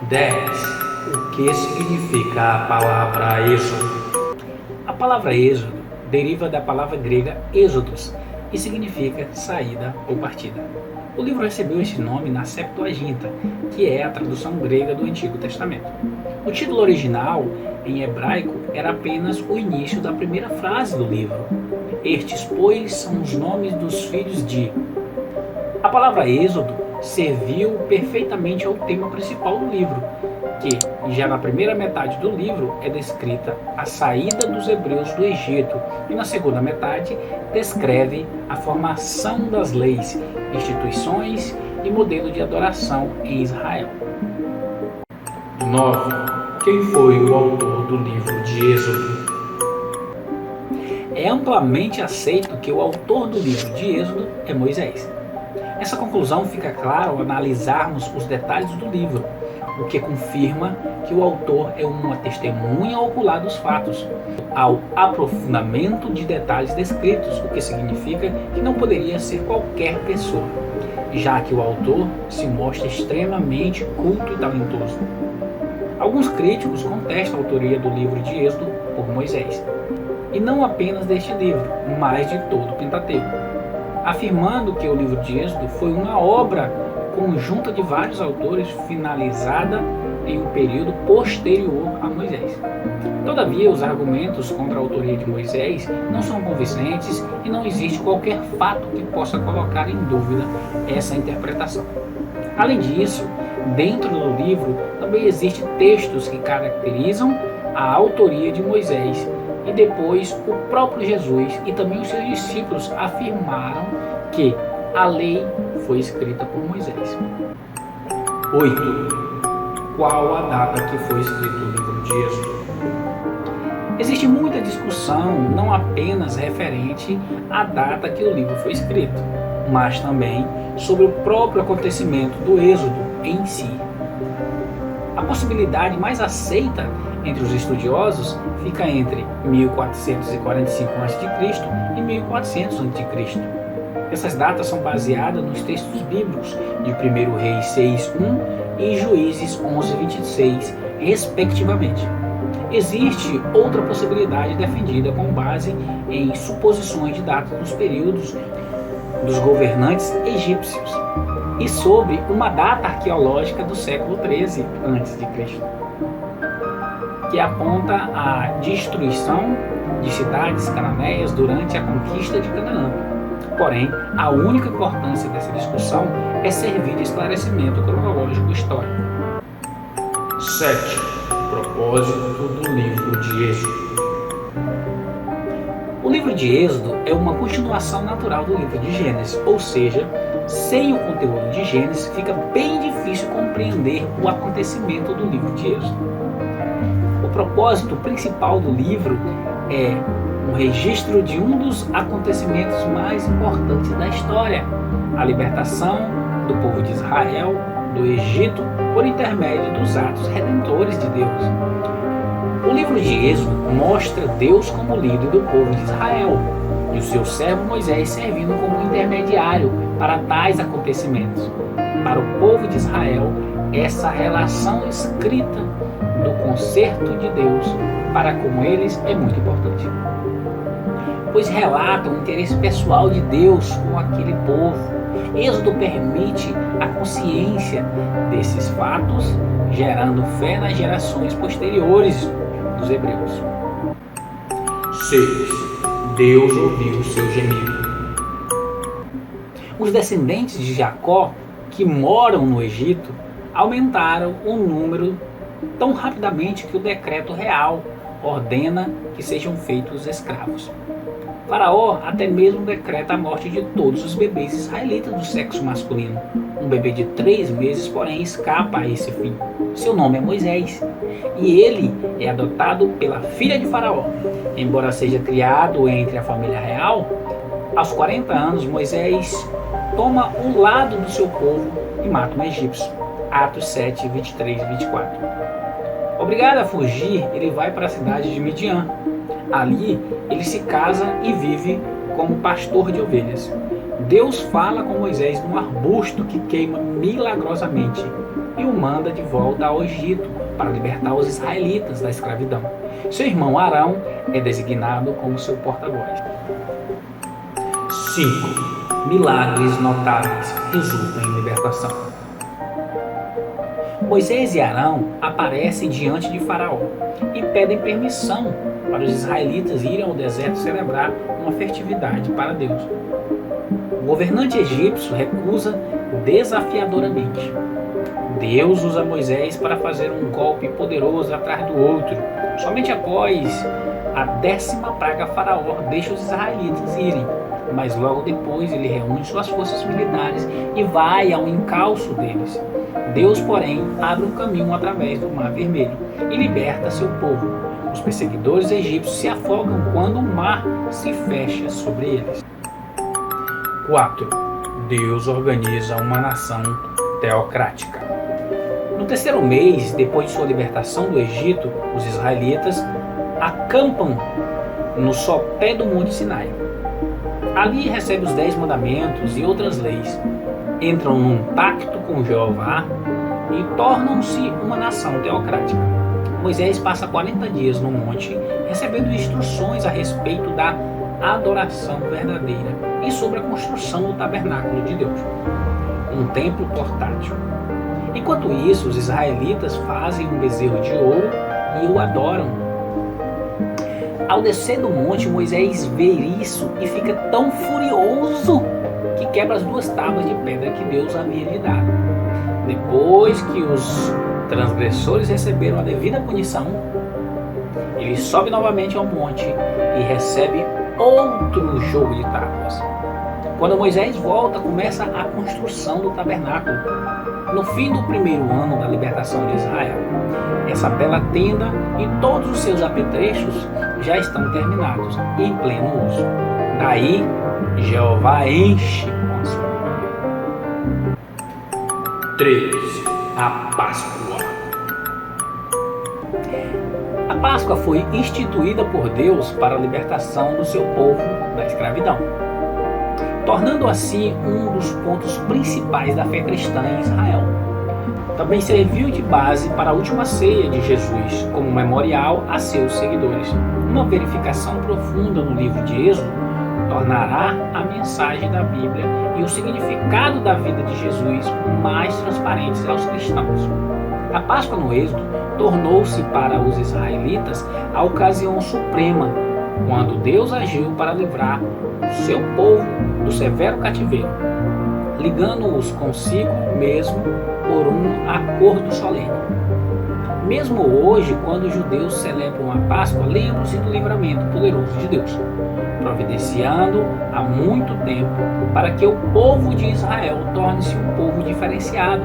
10. O que significa a palavra êxodo? A palavra êxodo deriva da palavra grega êxodos e significa saída ou partida. O livro recebeu esse nome na Septuaginta, que é a tradução grega do Antigo Testamento. O título original, em hebraico, era apenas o início da primeira frase do livro. Estes, pois, são os nomes dos filhos de... A palavra êxodo serviu perfeitamente ao tema principal do livro, que, já na primeira metade do livro, é descrita a saída dos hebreus do Egito e na segunda metade descreve a formação das leis, instituições e modelo de adoração em Israel. 9. Quem foi o autor do livro de Êxodo? É amplamente aceito que o autor do livro de Êxodo é Moisés. Essa conclusão fica clara ao analisarmos os detalhes do livro, o que confirma que o autor é uma testemunha ocular dos fatos, ao aprofundamento de detalhes descritos, o que significa que não poderia ser qualquer pessoa, já que o autor se mostra extremamente culto e talentoso. Alguns críticos contestam a autoria do livro de Êxodo por Moisés, e não apenas deste livro, mas de todo o Pentateuco, afirmando que o livro de Êxodo foi uma obra conjunta de vários autores finalizada em um período posterior a Moisés. Todavia, os argumentos contra a autoria de Moisés não são convincentes e não existe qualquer fato que possa colocar em dúvida essa interpretação. Além disso, dentro do livro também existem textos que caracterizam a autoria de Moisés, e depois o próprio Jesus e também os seus discípulos afirmaram que a lei foi escrita por Moisés. 8. Qual a data que foi escrito o livro de Êxodo? Existe muita discussão, não apenas referente à data que o livro foi escrito, mas também sobre o próprio acontecimento do Êxodo em si. A possibilidade mais aceita entre os estudiosos fica entre 1445 a.C. e 1400 a.C. Essas datas são baseadas nos textos bíblicos de 1 Reis 6:1 e Juízes 11:26, respectivamente. Existe outra possibilidade defendida com base em suposições de datas dos períodos dos governantes egípcios e sobre uma data arqueológica do século 13 a.C., que aponta à destruição de cidades cananeias durante a conquista de Canaã. Porém, a única importância dessa discussão é servir de esclarecimento cronológico histórico. 7. Propósito do livro de Êxodo. O livro de Êxodo é uma continuação natural do livro de Gênesis, ou seja, sem o conteúdo de Gênesis fica bem difícil compreender o acontecimento do livro de Êxodo. O propósito principal do livro é um registro de um dos acontecimentos mais importantes da história, a libertação do povo de Israel do Egito por intermédio dos atos redentores de Deus. O livro de Êxodo mostra Deus como líder do povo de Israel e o seu servo Moisés servindo como intermediário para tais acontecimentos. Para o povo de Israel, essa relação escrita do concerto de Deus para com eles é muito importante, pois relata o interesse pessoal de Deus com aquele povo. Êxodo permite a consciência desses fatos, gerando fé nas gerações posteriores dos hebreus. 6. Deus ouviu o seu gemido. Os descendentes de Jacó, que moram no Egito, aumentaram o número tão rapidamente que o decreto real ordena que sejam feitos escravos. Faraó até mesmo decreta a morte de todos os bebês israelitas do sexo masculino. Um bebê de 3 meses, porém, escapa a esse fim. Seu nome é Moisés, e ele é adotado pela filha de Faraó. Embora seja criado entre a família real, aos 40 anos Moisés toma o lado do seu povo e mata um egípcio. Atos 7, 23 e 24. Obrigado a fugir, ele vai para a cidade de Midian. Ali, ele se casa e vive como pastor de ovelhas. Deus fala com Moisés num arbusto que queima milagrosamente. e o manda de volta ao Egito para libertar os israelitas da escravidão. Seu irmão Arão é designado como seu porta-voz. 5. Milagres notáveis resultam em libertação. Moisés e Arão aparecem diante de Faraó e pedem permissão para os israelitas irem ao deserto celebrar uma festividade para Deus. O governante egípcio recusa desafiadoramente. Deus usa Moisés para fazer um golpe poderoso atrás do outro. Somente após a 10ª praga, Faraó deixa os israelitas irem, mas logo depois ele reúne suas forças militares e vai ao encalço deles. Deus, porém, abre um caminho através do Mar Vermelho e liberta seu povo. Os perseguidores egípcios se afogam quando o mar se fecha sobre eles. 4. Deus organiza uma nação teocrática. No 3º mês, depois de sua libertação do Egito, os israelitas acampam no sopé do Monte Sinai. Ali recebem os 10 mandamentos e outras leis. Entram num pacto com Jeová e tornam-se uma nação teocrática. Moisés passa 40 dias no monte recebendo instruções a respeito da adoração verdadeira e sobre a construção do tabernáculo de Deus, um templo portátil. Enquanto isso, os israelitas fazem um bezerro de ouro e o adoram. Ao descer do monte, Moisés vê isso e fica tão furioso que quebra as 2 tábuas de pedra que Deus havia lhe dado. Depois que os transgressores receberam a devida punição, ele sobe novamente ao monte e recebe outro jogo de tábuas. Quando Moisés volta, começa a construção do tabernáculo. No fim do 1º ano da libertação de Israel, essa bela tenda e todos os seus apetrechos já estão terminados e em pleno uso. Daí, Jeová enche com a sua glória. 3. A Páscoa. A Páscoa foi instituída por Deus para a libertação do seu povo da escravidão, tornando assim um dos pontos principais da fé cristã em Israel. Também serviu de base para a última ceia de Jesus, como memorial a seus seguidores. Uma verificação profunda no livro de Êxodo tornará a mensagem da Bíblia e o significado da vida de Jesus mais transparentes aos cristãos. A Páscoa no Êxodo tornou-se para os israelitas a ocasião suprema, quando Deus agiu para livrar o seu povo do severo cativeiro, ligando-os consigo mesmo por um acordo solene. Mesmo hoje, quando os judeus celebram a Páscoa, lembram-se do livramento poderoso de Deus, providenciando há muito tempo para que o povo de Israel torne-se um povo diferenciado,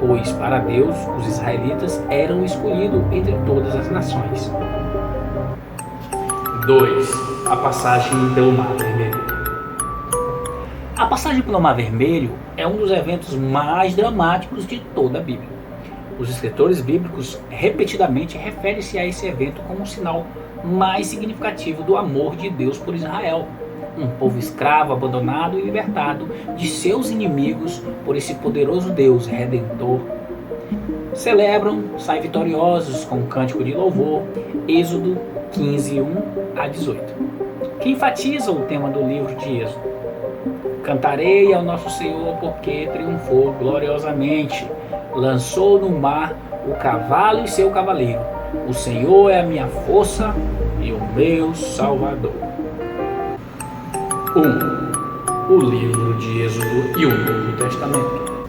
pois para Deus os israelitas eram escolhidos entre todas as nações. 2. A passagem pelo Mar Vermelho. A passagem pelo Mar Vermelho é um dos eventos mais dramáticos de toda a Bíblia. Os escritores bíblicos repetidamente referem-se a esse evento como um sinal mais significativo do amor de Deus por Israel, um povo escravo, abandonado e libertado de seus inimigos por esse poderoso Deus redentor. Celebram, saem vitoriosos com um cântico de louvor, Êxodo 15, 1 a 18, que enfatiza o tema do livro de Êxodo. Cantarei ao nosso Senhor porque triunfou gloriosamente, lançou no mar o cavalo e seu cavaleiro. O Senhor é a minha força e o meu Salvador. 1. O livro de Êxodo e o Novo Testamento.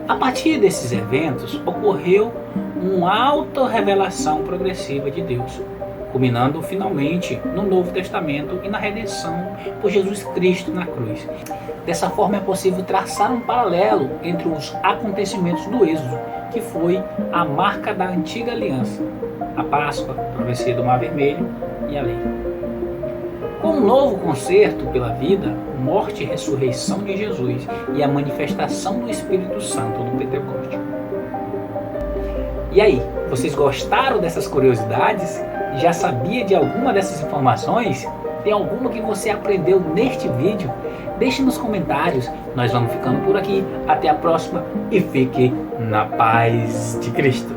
A partir desses eventos, ocorreu uma auto-revelação progressiva de Deus, culminando finalmente no Novo Testamento e na redenção por Jesus Cristo na cruz. Dessa forma é possível traçar um paralelo entre os acontecimentos do Êxodo, que foi a marca da antiga aliança, a Páscoa, a travessia do Mar Vermelho e a lei. Com um novo concerto pela vida, morte e ressurreição de Jesus e a manifestação do Espírito Santo no Pentecoste. E aí, vocês gostaram dessas curiosidades? Já sabia de alguma dessas informações? Tem alguma que você aprendeu neste vídeo? Deixe nos comentários. Nós vamos ficando por aqui. Até a próxima e fique na paz de Cristo.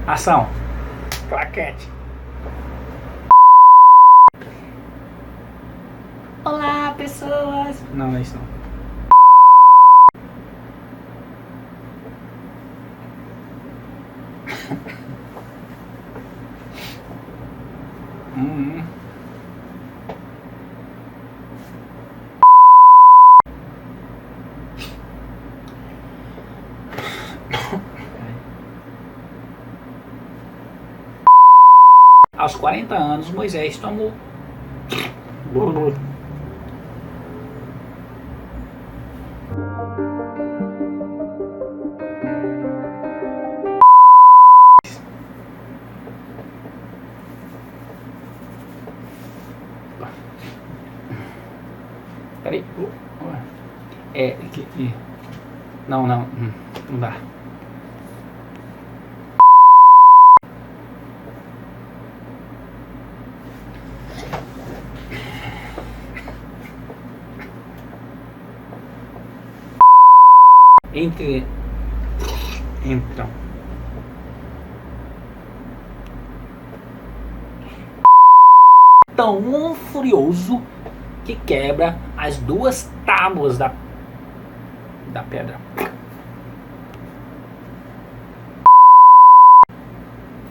Ação. Claquete. Olá, pessoas. Não, não é isso não. Aos 40 anos, Moisés tomou. Peraí. Não, não dá. Então. Tão furioso que quebra as duas tábuas da pedra.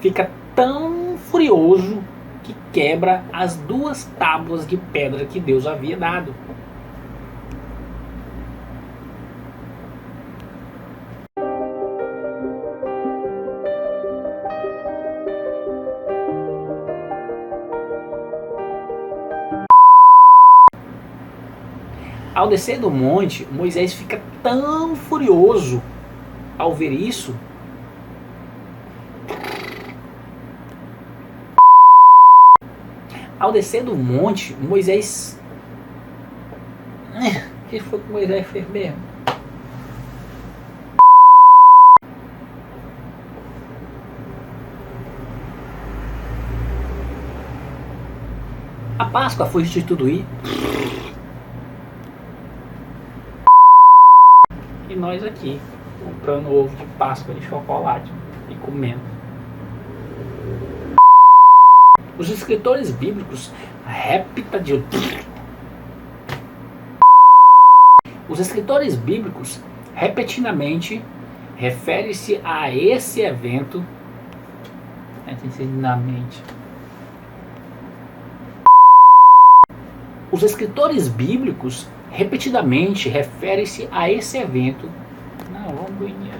Fica tão furioso que quebra as duas tábuas de pedra que Deus havia dado. Ao descer do monte, Moisés fica tão furioso ao ver isso. Ao descer do monte, Moisés... O que foi que Moisés fez mesmo? A Páscoa foi instituída. E nós aqui, comprando ovo de Páscoa de chocolate e comendo. Os escritores bíblicos repetidamente referem-se a esse evento. Os escritores bíblicos repetidamente referem-se a esse evento. Não, vamos banheiro.